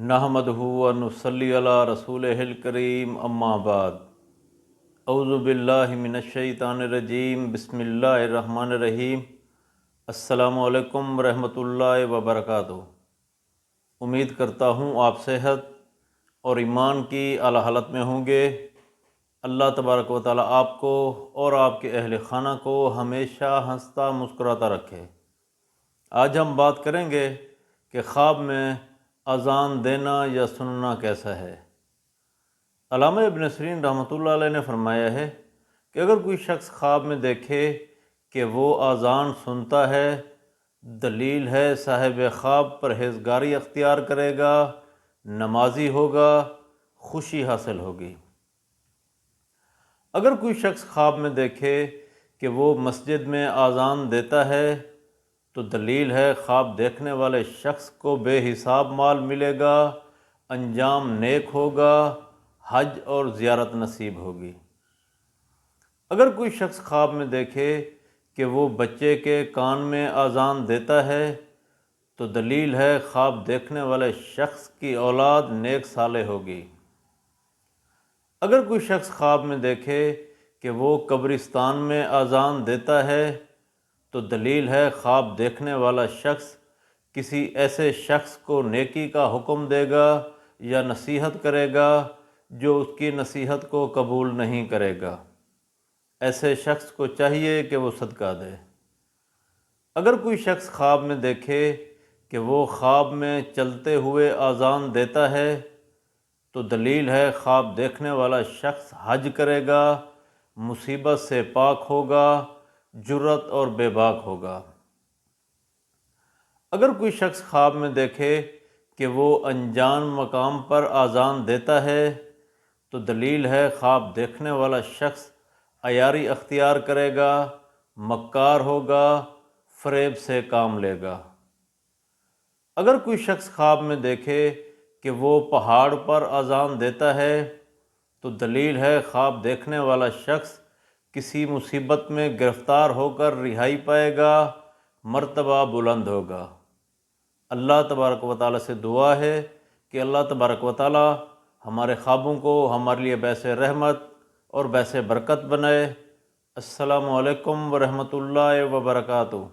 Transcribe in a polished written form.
نحمدہ و نصلی علی رسولہ الکریم اما بعد اعوذ باللہ من الشیطان الرجیم بسم اللہ الرحمن الرحیم السلام علیکم ورحمۃ اللہ وبرکاتہ۔ امید کرتا ہوں آپ صحت اور ایمان کی اعلیٰ حالت میں ہوں گے۔ اللہ تبارک و تعالیٰ آپ کو اور آپ کے اہل خانہ کو ہمیشہ ہنستا مسکراتا رکھے۔ آج ہم بات کریں گے کہ خواب میں اذان دینا یا سننا کیسا ہے۔ علامہ ابن سیرین رحمۃ اللہ علیہ نے فرمایا ہے کہ اگر کوئی شخص خواب میں دیکھے کہ وہ اذان سنتا ہے، دلیل ہے صاحب خواب پرہیزگاری اختیار کرے گا، نمازی ہوگا، خوشی حاصل ہوگی۔ اگر کوئی شخص خواب میں دیکھے کہ وہ مسجد میں اذان دیتا ہے تو دلیل ہے خواب دیکھنے والے شخص کو بے حساب مال ملے گا، انجام نیک ہوگا، حج اور زیارت نصیب ہوگی۔ اگر کوئی شخص خواب میں دیکھے کہ وہ بچے کے کان میں اذان دیتا ہے تو دلیل ہے خواب دیکھنے والے شخص کی اولاد نیک صالح ہوگی۔ اگر کوئی شخص خواب میں دیکھے کہ وہ قبرستان میں اذان دیتا ہے تو دلیل ہے خواب دیکھنے والا شخص کسی ایسے شخص کو نیکی کا حکم دے گا یا نصیحت کرے گا جو اس کی نصیحت کو قبول نہیں کرے گا۔ ایسے شخص کو چاہیے کہ وہ صدقہ دے۔ اگر کوئی شخص خواب میں دیکھے کہ وہ خواب میں چلتے ہوئے اذان دیتا ہے تو دلیل ہے خواب دیکھنے والا شخص حج کرے گا، مصیبت سے پاک ہوگا، جرأت اور بے باک ہوگا۔ اگر کوئی شخص خواب میں دیکھے کہ وہ انجان مقام پر اذان دیتا ہے تو دلیل ہے خواب دیکھنے والا شخص عیاری اختیار کرے گا، مکار ہوگا، فریب سے کام لے گا۔ اگر کوئی شخص خواب میں دیکھے کہ وہ پہاڑ پر اذان دیتا ہے تو دلیل ہے خواب دیکھنے والا شخص کسی مصیبت میں گرفتار ہو کر رہائی پائے گا، مرتبہ بلند ہوگا۔ اللہ تبارک و تعالیٰ سے دعا ہے کہ اللہ تبارک و تعالیٰ ہمارے خوابوں کو ہمارے لیے باعث رحمت اور باعث برکت بنائے۔ السلام علیکم ورحمۃ اللہ وبرکاتہ۔